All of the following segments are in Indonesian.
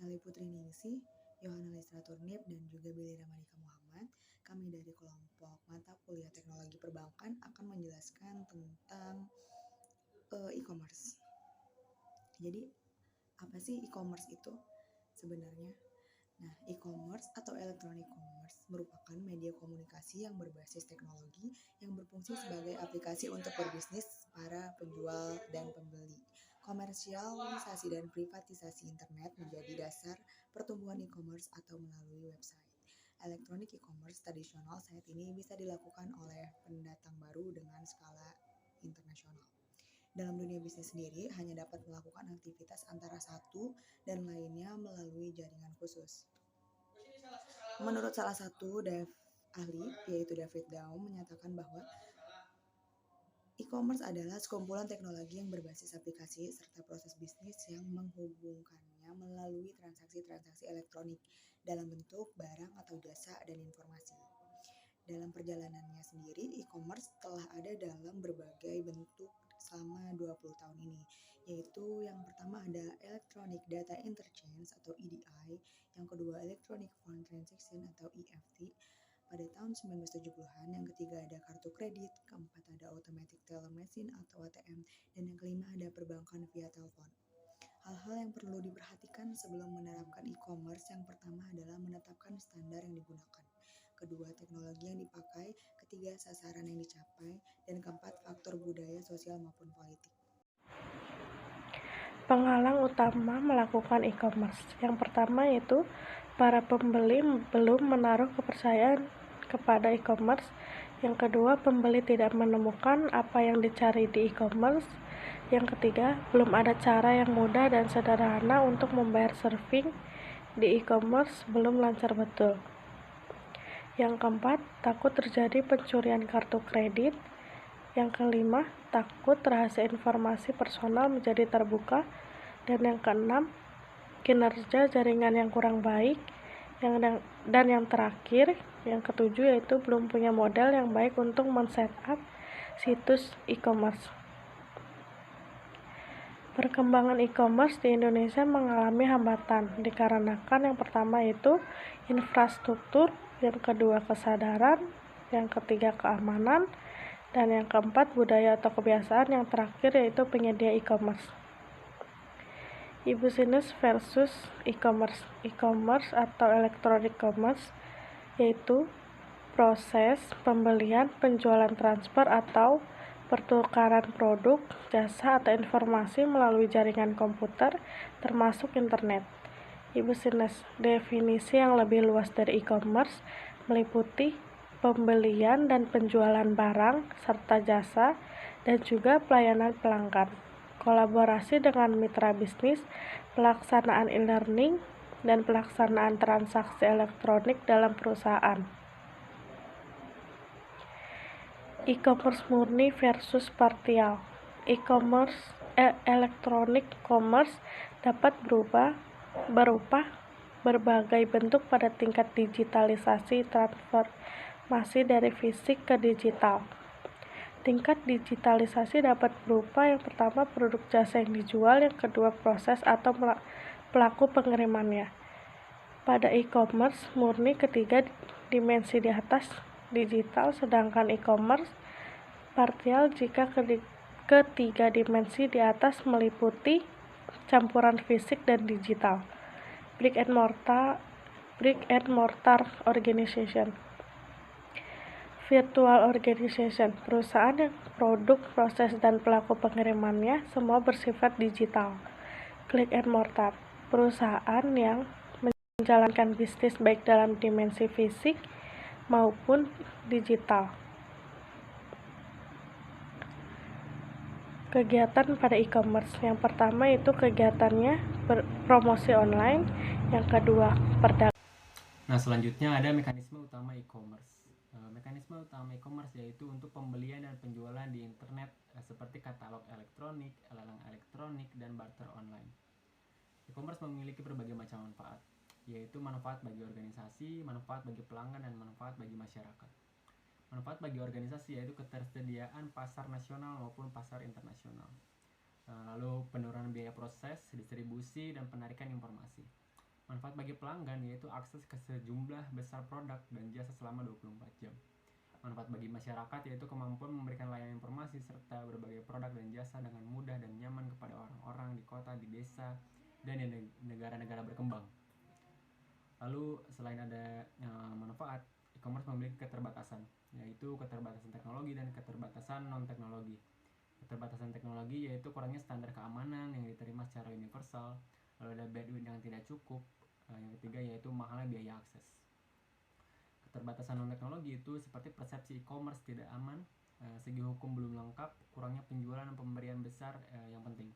Sally Putri Ningsih, Yohana Listra Turnip, dan juga Billy Ramadika Muhammad. Kami dari kelompok mata kuliah teknologi perbankan akan menjelaskan tentang e-commerce. Jadi, apa sih e-commerce itu sebenarnya? Nah, e-commerce atau electronic commerce merupakan media komunikasi yang berbasis teknologi yang berfungsi sebagai aplikasi untuk berbisnis para penjual dan pembeli. Komersialisasi dan privatisasi internet menjadi dasar pertumbuhan e-commerce atau melalui website. Electronic e-commerce tradisional saat ini bisa dilakukan oleh pendatang baru dengan skala internasional. Dalam dunia bisnis sendiri, hanya dapat melakukan aktivitas antara satu dan lainnya melalui jaringan khusus. Menurut salah satu ahli, yaitu David Daum, menyatakan bahwa e-commerce adalah sekumpulan teknologi yang berbasis aplikasi serta proses bisnis yang menghubungkannya melalui transaksi-transaksi elektronik dalam bentuk barang atau jasa dan informasi. Dalam perjalanannya sendiri, e-commerce telah ada dalam berbagai bentuk selama 20 tahun ini, yaitu yang pertama ada Electronic Data Interchange atau EDI, yang kedua Electronic Fund Transaction atau EFT pada tahun 1970-an, yang ketiga ada kartu kredit, keempat ada Automatic Teller Machine atau ATM, dan yang kelima ada perbankan via telepon. Hal-hal yang perlu diperhatikan sebelum menerapkan e-commerce yang pertama adalah menetapkan standar yang digunakan. Kedua, teknologi yang dipakai, ketiga, sasaran yang dicapai, dan keempat, faktor budaya, sosial, maupun politik. Penghalang utama melakukan e-commerce. Yang pertama yaitu para pembeli belum menaruh kepercayaan kepada e-commerce. Yang kedua, pembeli tidak menemukan apa yang dicari di e-commerce. Yang ketiga, belum ada cara yang mudah dan sederhana untuk membayar serving di e-commerce, belum lancar betul. Yang keempat, takut terjadi pencurian kartu kredit. Yang kelima, takut rahasia informasi personal menjadi terbuka. Dan yang keenam, kinerja jaringan yang kurang baik. Dan yang terakhir, yang ketujuh, yaitu belum punya modal yang baik untuk men-setup situs e-commerce. Perkembangan e-commerce di Indonesia mengalami hambatan dikarenakan yang pertama yaitu infrastruktur, yang kedua kesadaran, yang ketiga keamanan, dan yang keempat budaya atau kebiasaan, yang terakhir yaitu penyedia e-commerce. E-business versus e-commerce. E-commerce atau electronic commerce yaitu proses pembelian, penjualan, transfer atau pertukaran produk, jasa atau informasi melalui jaringan komputer termasuk internet. E-business, definisi yang lebih luas dari e-commerce, meliputi pembelian dan penjualan barang serta jasa dan juga pelayanan pelanggan, kolaborasi dengan mitra bisnis, pelaksanaan e-learning, dan pelaksanaan transaksi elektronik dalam perusahaan. E-commerce murni versus partial. Electronic commerce dapat berupa berbagai bentuk pada tingkat digitalisasi transformasi dari fisik ke digital. Tingkat digitalisasi dapat berupa yang pertama produk jasa yang dijual, yang kedua proses atau pelaku pengirimannya. Pada e-commerce murni ketiga dimensi di atas digital, sedangkan e-commerce partial jika ketiga dimensi di atas meliputi campuran fisik dan digital. Brick and mortar organization. Virtual organization, perusahaan yang produk, proses, dan pelaku pengirimannya semua bersifat digital. Click and mortar, perusahaan yang menjalankan bisnis baik dalam dimensi fisik maupun digital. Kegiatan pada e-commerce. Yang pertama itu kegiatannya promosi online, yang kedua perdagangan. Nah, selanjutnya ada mekanisme utama e-commerce. Mekanisme utama e-commerce yaitu untuk pembelian dan penjualan di internet seperti katalog elektronik, lelang elektronik, dan barter online. E-commerce memiliki berbagai macam manfaat, yaitu manfaat bagi organisasi, manfaat bagi pelanggan, dan manfaat bagi masyarakat. Manfaat bagi organisasi yaitu ketersediaan pasar nasional maupun pasar internasional. Lalu penurunan biaya proses, distribusi, dan penarikan informasi. Manfaat bagi pelanggan yaitu akses ke sejumlah besar produk dan jasa selama 24 jam. Manfaat bagi masyarakat yaitu kemampuan memberikan layanan informasi serta berbagai produk dan jasa dengan mudah dan nyaman kepada orang-orang di kota, di desa, dan di negara-negara berkembang. Lalu selain ada manfaat, e-commerce memiliki keterbatasan, yaitu keterbatasan teknologi dan keterbatasan non-teknologi. Keterbatasan teknologi yaitu kurangnya standar keamanan yang diterima secara universal, lalu ada bandwidth yang tidak cukup, yang ketiga yaitu mahalnya biaya akses. Keterbatasan non-teknologi itu seperti persepsi e-commerce tidak aman, segi hukum belum lengkap, kurangnya penjualan dan pemberian besar yang penting.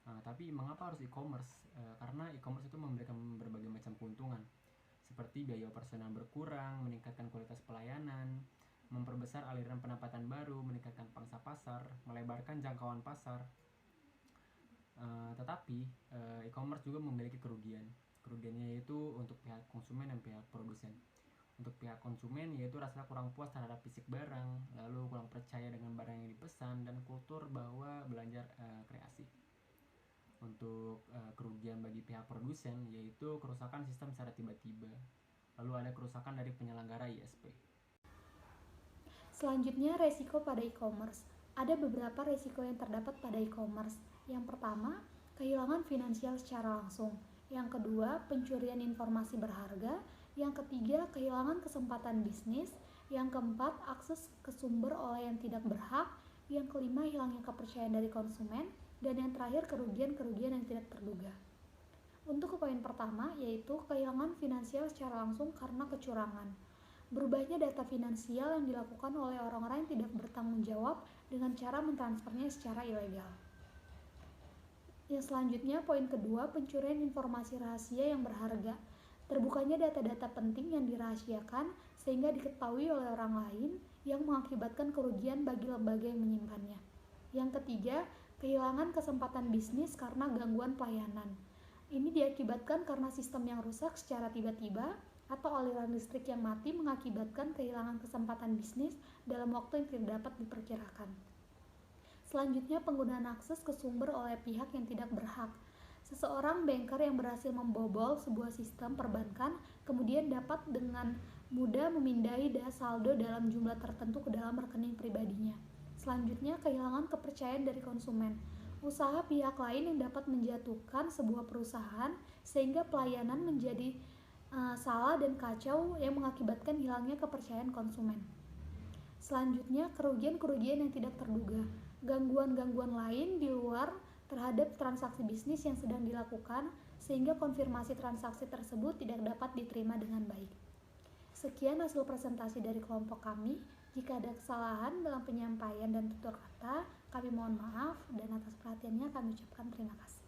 Tapi mengapa harus e-commerce? Karena e-commerce itu memberikan berbagai macam keuntungan, seperti biaya operasional berkurang, meningkatkan kualitas pelayanan, memperbesar aliran pendapatan baru, meningkatkan pangsa pasar, melebarkan jangkauan pasar. Tetapi e-commerce juga memiliki kerugian. Kerugiannya yaitu untuk pihak konsumen dan pihak produsen. Untuk pihak konsumen yaitu rasa kurang puas terhadap fisik barang, lalu kurang percaya dengan barang yang dipesan, dan kultur bahwa belanja kreasi. Untuk kerugian bagi pihak produsen yaitu kerusakan sistem secara tiba-tiba, lalu ada kerusakan dari penyelenggara ISP. Selanjutnya, resiko pada e-commerce. Ada beberapa resiko yang terdapat pada e-commerce. Yang pertama, kehilangan finansial secara langsung. Yang kedua, pencurian informasi berharga. Yang ketiga, kehilangan kesempatan bisnis. Yang keempat, akses ke sumber oleh yang tidak berhak. Yang kelima, hilangnya kepercayaan dari konsumen. Dan yang terakhir, kerugian-kerugian yang tidak terduga. Untuk poin pertama, yaitu kehilangan finansial secara langsung karena kecurangan. Berubahnya data finansial yang dilakukan oleh orang-orang yang tidak bertanggung jawab dengan cara mentransfernya secara ilegal. Yang selanjutnya, poin kedua, pencurian informasi rahasia yang berharga. Terbukanya data-data penting yang dirahasiakan sehingga diketahui oleh orang lain yang mengakibatkan kerugian bagi lembaga yang menyimpannya. Yang ketiga, kehilangan kesempatan bisnis karena gangguan pelayanan. Ini diakibatkan karena sistem yang rusak secara tiba-tiba atau aliran listrik yang mati mengakibatkan kehilangan kesempatan bisnis dalam waktu yang tidak dapat diperkirakan. Selanjutnya, penggunaan akses ke sumber oleh pihak yang tidak berhak. Seseorang banker yang berhasil membobol sebuah sistem perbankan kemudian dapat dengan mudah memindahi saldo dalam jumlah tertentu ke dalam rekening pribadinya. Selanjutnya, kehilangan kepercayaan dari konsumen. Usaha pihak lain yang dapat menjatuhkan sebuah perusahaan sehingga pelayanan menjadi salah dan kacau yang mengakibatkan hilangnya kepercayaan konsumen. Selanjutnya, kerugian-kerugian yang tidak terduga. Gangguan-gangguan lain di luar terhadap transaksi bisnis yang sedang dilakukan sehingga konfirmasi transaksi tersebut tidak dapat diterima dengan baik. Sekian hasil presentasi dari kelompok kami. Jika ada kesalahan dalam penyampaian dan tutur kata, kami mohon maaf, dan atas perhatiannya kami ucapkan terima kasih.